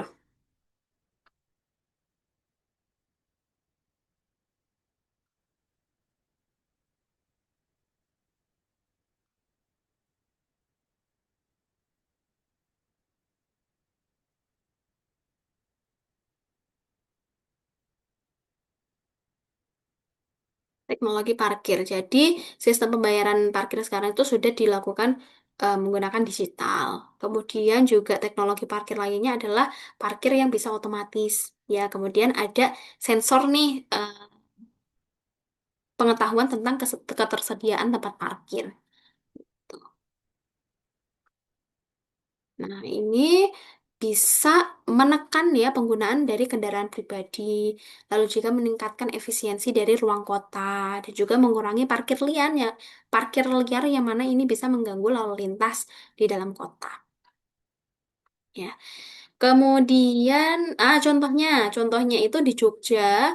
Teknologi parkir. Jadi, sistem pembayaran parkir sekarang itu sudah dilakukan menggunakan digital. Kemudian juga teknologi parkir lainnya adalah parkir yang bisa otomatis. Ya, kemudian ada sensor nih pengetahuan tentang ketersediaan tempat parkir. Nah, ini bisa menekan ya penggunaan dari kendaraan pribadi, lalu juga meningkatkan efisiensi dari ruang kota, dan juga mengurangi parkir liar yang mana ini bisa mengganggu lalu lintas di dalam kota. Ya, kemudian contohnya itu di Jogja,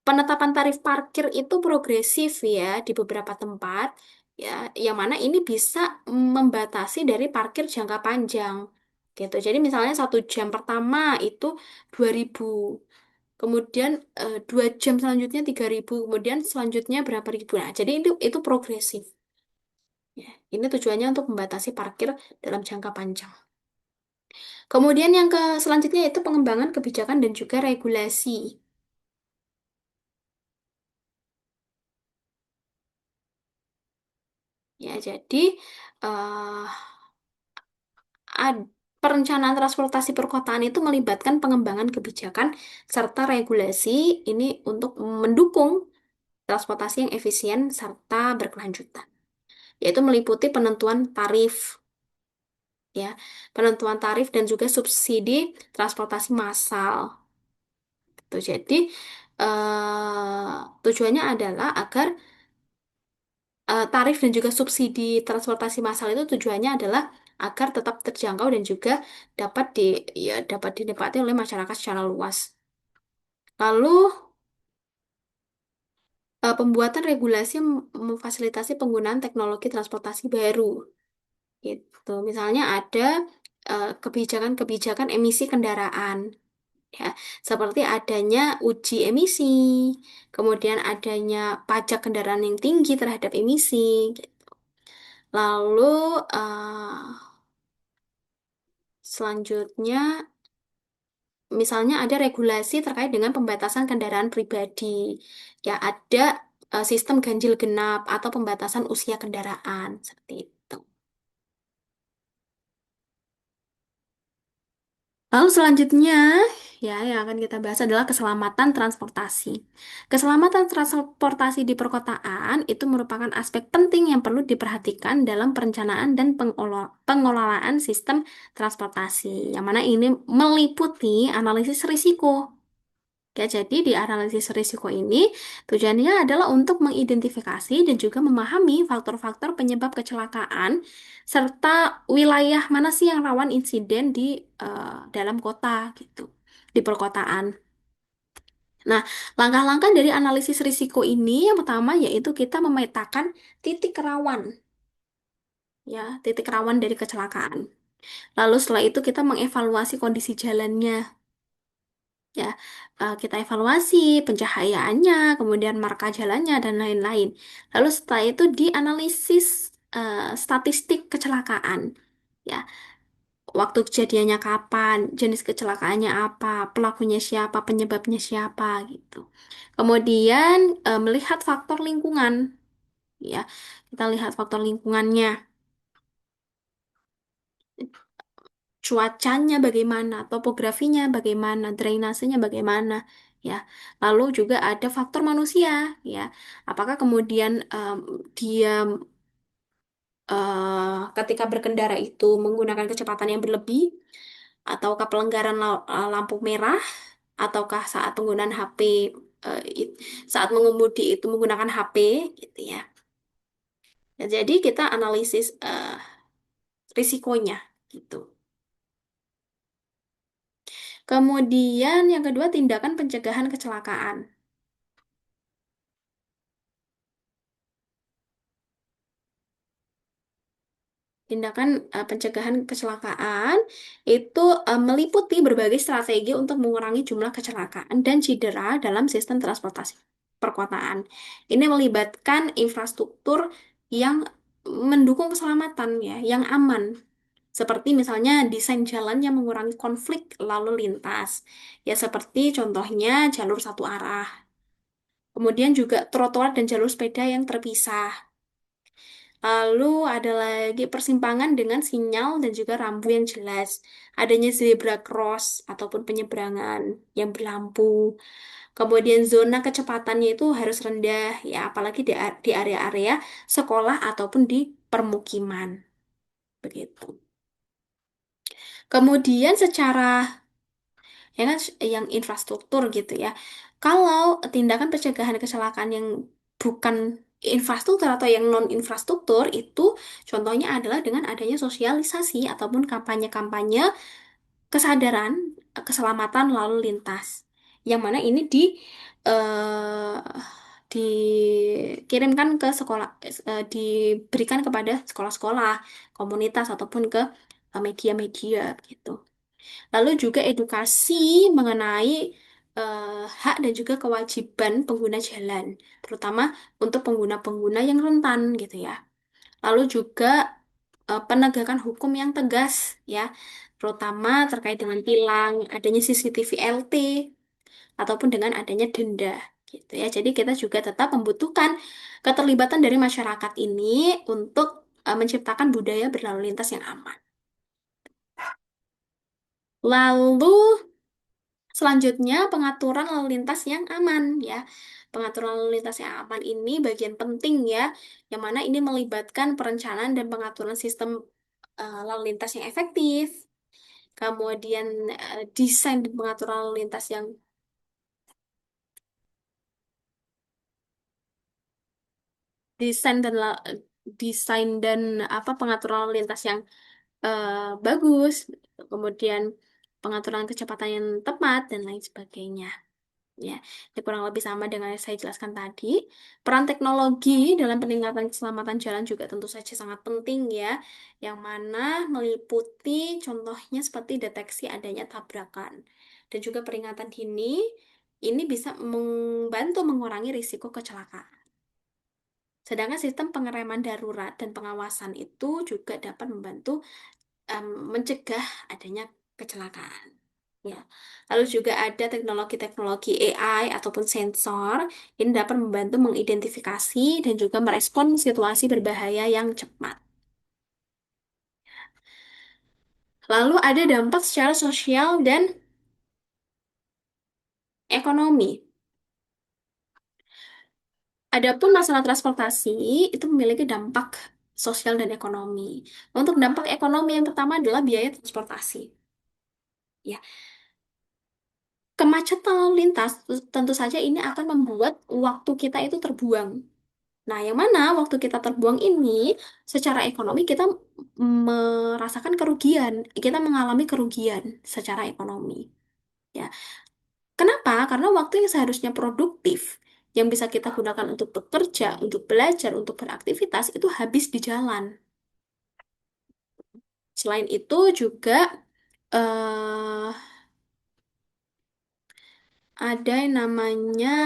penetapan tarif parkir itu progresif ya di beberapa tempat, ya, yang mana ini bisa membatasi dari parkir jangka panjang gitu. Jadi misalnya 1 jam pertama itu 2.000, kemudian 2 jam selanjutnya 3.000, kemudian selanjutnya berapa ribu. Nah, jadi itu progresif. Ya, ini tujuannya untuk membatasi parkir dalam jangka panjang. Kemudian yang ke selanjutnya itu pengembangan kebijakan dan juga regulasi. Ya, jadi eh, perencanaan transportasi perkotaan itu melibatkan pengembangan kebijakan serta regulasi ini untuk mendukung transportasi yang efisien serta berkelanjutan, yaitu meliputi ya, penentuan tarif dan juga subsidi transportasi massal. Tuh, jadi tujuannya adalah agar tarif dan juga subsidi transportasi massal itu tujuannya adalah agar tetap terjangkau dan juga dapat dinikmati oleh masyarakat secara luas. Lalu pembuatan regulasi yang memfasilitasi penggunaan teknologi transportasi baru. Gitu. Misalnya ada kebijakan-kebijakan emisi kendaraan, ya, seperti adanya uji emisi, kemudian adanya pajak kendaraan yang tinggi terhadap emisi. Lalu selanjutnya, misalnya ada regulasi terkait dengan pembatasan kendaraan pribadi. Ya, ada sistem ganjil genap atau pembatasan usia kendaraan seperti itu. Lalu selanjutnya, ya, yang akan kita bahas adalah keselamatan transportasi. Keselamatan transportasi di perkotaan itu merupakan aspek penting yang perlu diperhatikan dalam perencanaan dan pengelolaan sistem transportasi, yang mana ini meliputi analisis risiko. Ya, jadi di analisis risiko ini tujuannya adalah untuk mengidentifikasi dan juga memahami faktor-faktor penyebab kecelakaan serta wilayah mana sih yang rawan insiden di dalam kota gitu, di perkotaan. Nah, langkah-langkah dari analisis risiko ini yang pertama yaitu kita memetakan titik rawan, ya, titik rawan dari kecelakaan. Lalu setelah itu kita mengevaluasi kondisi jalannya. Ya, kita evaluasi pencahayaannya, kemudian marka jalannya, dan lain-lain. Lalu setelah itu dianalisis statistik kecelakaan. Ya, waktu kejadiannya kapan, jenis kecelakaannya apa, pelakunya siapa, penyebabnya siapa, gitu. Kemudian melihat faktor lingkungan. Ya, kita lihat faktor lingkungannya, cuacanya bagaimana, topografinya bagaimana, drainasenya bagaimana, ya. Lalu juga ada faktor manusia, ya. Apakah kemudian dia ketika berkendara itu menggunakan kecepatan yang berlebih, ataukah pelanggaran lampu merah, ataukah saat penggunaan HP, saat mengemudi itu menggunakan HP, gitu ya. Ya, jadi kita analisis risikonya, gitu. Kemudian yang kedua, tindakan pencegahan kecelakaan. Tindakan pencegahan kecelakaan itu meliputi berbagai strategi untuk mengurangi jumlah kecelakaan dan cedera dalam sistem transportasi perkotaan. Ini melibatkan infrastruktur yang mendukung keselamatan ya, yang aman. Seperti misalnya desain jalan yang mengurangi konflik lalu lintas. Ya seperti contohnya jalur satu arah. Kemudian juga trotoar dan jalur sepeda yang terpisah. Lalu ada lagi persimpangan dengan sinyal dan juga rambu yang jelas. Adanya zebra cross ataupun penyeberangan yang berlampu. Kemudian zona kecepatannya itu harus rendah ya, apalagi di area-area sekolah ataupun di permukiman. Begitu. Kemudian secara ya kan yang infrastruktur gitu ya. Kalau tindakan pencegahan kecelakaan yang bukan infrastruktur atau yang non infrastruktur itu contohnya adalah dengan adanya sosialisasi ataupun kampanye-kampanye kesadaran keselamatan lalu lintas. Yang mana ini eh, dikirimkan ke sekolah, diberikan kepada sekolah-sekolah, komunitas ataupun ke media-media gitu. Lalu juga edukasi mengenai hak dan juga kewajiban pengguna jalan, terutama untuk pengguna-pengguna yang rentan gitu ya. Lalu juga penegakan hukum yang tegas ya, terutama terkait dengan tilang, adanya CCTV LT ataupun dengan adanya denda gitu ya. Jadi kita juga tetap membutuhkan keterlibatan dari masyarakat ini untuk menciptakan budaya berlalu lintas yang aman. Lalu selanjutnya, pengaturan lalu lintas yang aman ya. Pengaturan lalu lintas yang aman ini bagian penting ya, yang mana ini melibatkan perencanaan dan pengaturan sistem lalu lintas yang efektif. Kemudian desain dan pengaturan lalu lintas yang desain dan desain dan apa pengaturan lalu lintas yang eh, bagus. Kemudian pengaturan kecepatan yang tepat dan lain sebagainya. Ya, ini kurang lebih sama dengan yang saya jelaskan tadi. Peran teknologi dalam peningkatan keselamatan jalan juga tentu saja sangat penting ya, yang mana meliputi contohnya seperti deteksi adanya tabrakan dan juga peringatan dini. Ini bisa membantu mengurangi risiko kecelakaan. Sedangkan sistem pengereman darurat dan pengawasan itu juga dapat membantu em, mencegah adanya kecelakaan. Ya. Lalu juga ada teknologi-teknologi AI ataupun sensor ini dapat membantu mengidentifikasi dan juga merespon situasi berbahaya yang cepat. Lalu ada dampak secara sosial dan ekonomi. Adapun masalah transportasi itu memiliki dampak sosial dan ekonomi. Untuk dampak ekonomi yang pertama adalah biaya transportasi. Ya, kemacetan lalu lintas tentu saja ini akan membuat waktu kita itu terbuang. Nah, yang mana waktu kita terbuang ini, secara ekonomi kita merasakan kerugian, kita mengalami kerugian secara ekonomi. Ya, kenapa? Karena waktu yang seharusnya produktif, yang bisa kita gunakan untuk bekerja, untuk belajar, untuk beraktivitas, itu habis di jalan. Selain itu juga eh, ada yang namanya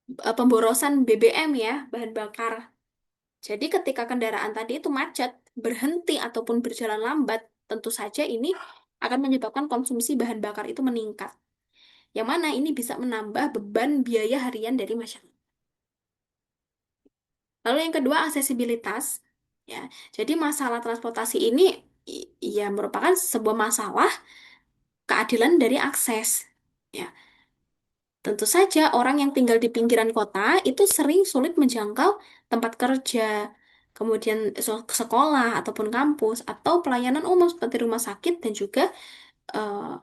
pemborosan BBM ya, bahan bakar. Jadi ketika kendaraan tadi itu macet, berhenti ataupun berjalan lambat, tentu saja ini akan menyebabkan konsumsi bahan bakar itu meningkat. Yang mana ini bisa menambah beban biaya harian dari masyarakat. Lalu yang kedua, aksesibilitas. Ya, jadi masalah transportasi ini ya merupakan sebuah masalah keadilan dari akses. Ya, tentu saja orang yang tinggal di pinggiran kota itu sering sulit menjangkau tempat kerja, kemudian sekolah ataupun kampus atau pelayanan umum seperti rumah sakit dan juga eh,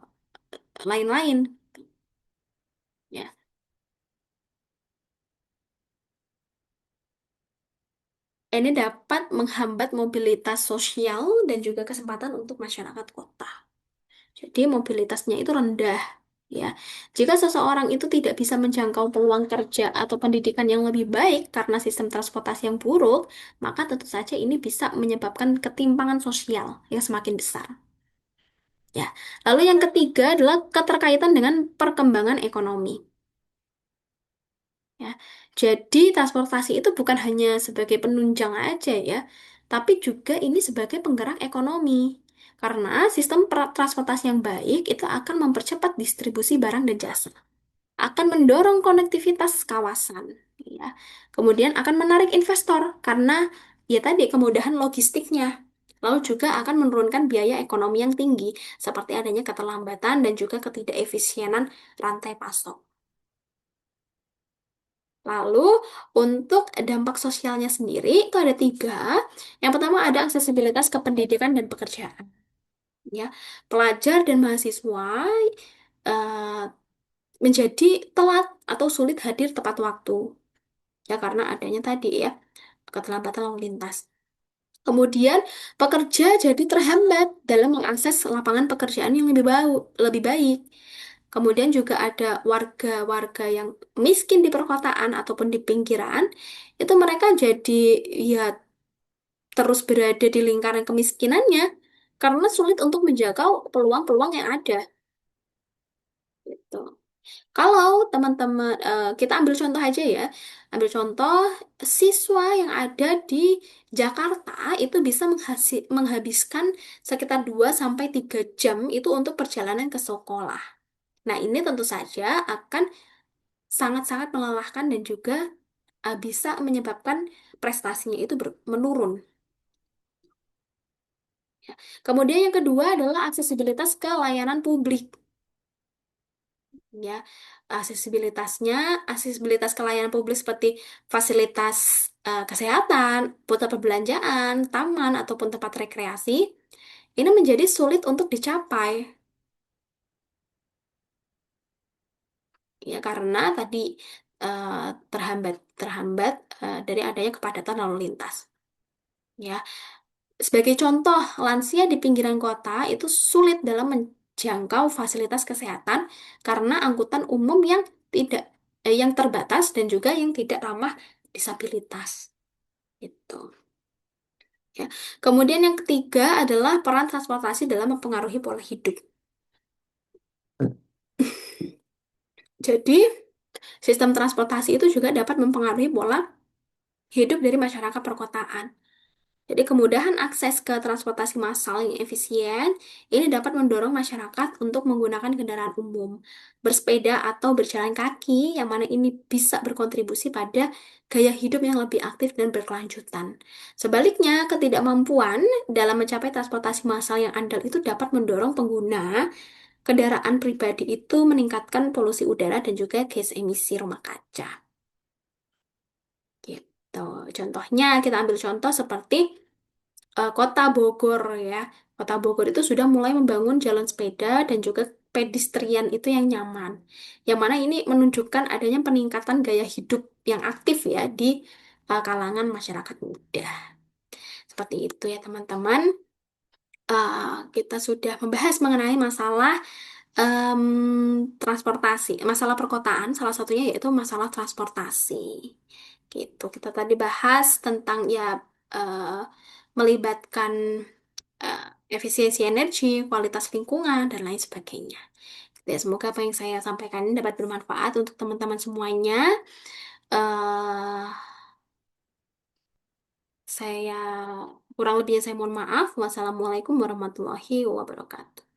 lain-lain. Ya, ini dapat menghambat mobilitas sosial dan juga kesempatan untuk masyarakat kota. Jadi mobilitasnya itu rendah. Ya, jika seseorang itu tidak bisa menjangkau peluang kerja atau pendidikan yang lebih baik karena sistem transportasi yang buruk, maka tentu saja ini bisa menyebabkan ketimpangan sosial yang semakin besar. Ya, lalu yang ketiga adalah keterkaitan dengan perkembangan ekonomi. Ya, jadi transportasi itu bukan hanya sebagai penunjang aja ya, tapi juga ini sebagai penggerak ekonomi. Karena sistem transportasi yang baik itu akan mempercepat distribusi barang dan jasa, akan mendorong konektivitas kawasan, ya. Kemudian akan menarik investor karena ya tadi kemudahan logistiknya. Lalu juga akan menurunkan biaya ekonomi yang tinggi, seperti adanya keterlambatan dan juga ketidakefisienan rantai pasok. Lalu untuk dampak sosialnya sendiri itu ada tiga. Yang pertama ada aksesibilitas ke pendidikan dan pekerjaan. Ya, pelajar dan mahasiswa eh, menjadi telat atau sulit hadir tepat waktu. Ya karena adanya tadi ya keterlambatan lalu lintas. Kemudian pekerja jadi terhambat dalam mengakses lapangan pekerjaan yang lebih baik. Kemudian juga ada warga-warga yang miskin di perkotaan ataupun di pinggiran, itu mereka jadi ya terus berada di lingkaran kemiskinannya karena sulit untuk menjangkau peluang-peluang yang ada. Gitu. Kalau teman-teman, kita ambil contoh aja ya, ambil contoh siswa yang ada di Jakarta itu bisa menghabiskan sekitar 2 sampai 3 jam itu untuk perjalanan ke sekolah. Nah, ini tentu saja akan sangat-sangat melelahkan dan juga bisa menyebabkan prestasinya itu menurun. Ya. Kemudian yang kedua adalah aksesibilitas ke layanan publik. Ya, aksesibilitasnya, aksesibilitas ke layanan publik seperti fasilitas kesehatan, pusat perbelanjaan, taman, ataupun tempat rekreasi, ini menjadi sulit untuk dicapai. Ya, karena tadi eh, terhambat terhambat dari adanya kepadatan lalu lintas. Ya, sebagai contoh, lansia di pinggiran kota itu sulit dalam menjangkau fasilitas kesehatan karena angkutan umum yang tidak yang terbatas dan juga yang tidak ramah disabilitas. Itu. Ya. Kemudian yang ketiga adalah peran transportasi dalam mempengaruhi pola hidup. Jadi, sistem transportasi itu juga dapat mempengaruhi pola hidup dari masyarakat perkotaan. Jadi kemudahan akses ke transportasi massal yang efisien ini dapat mendorong masyarakat untuk menggunakan kendaraan umum, bersepeda atau berjalan kaki, yang mana ini bisa berkontribusi pada gaya hidup yang lebih aktif dan berkelanjutan. Sebaliknya, ketidakmampuan dalam mencapai transportasi massal yang andal itu dapat mendorong pengguna kendaraan pribadi itu meningkatkan polusi udara dan juga gas emisi rumah kaca. Gitu. Contohnya, kita ambil contoh seperti Kota Bogor ya. Kota Bogor itu sudah mulai membangun jalan sepeda dan juga pedestrian itu yang nyaman. Yang mana ini menunjukkan adanya peningkatan gaya hidup yang aktif ya di kalangan masyarakat muda. Seperti itu ya teman-teman. Kita sudah membahas mengenai masalah transportasi, masalah perkotaan, salah satunya yaitu masalah transportasi. Gitu. Kita tadi bahas tentang ya eh, melibatkan eh, efisiensi energi, kualitas lingkungan, dan lain sebagainya. Ya, semoga apa yang saya sampaikan ini dapat bermanfaat untuk teman-teman semuanya. eh saya kurang lebihnya saya mohon maaf. Wassalamualaikum warahmatullahi wabarakatuh.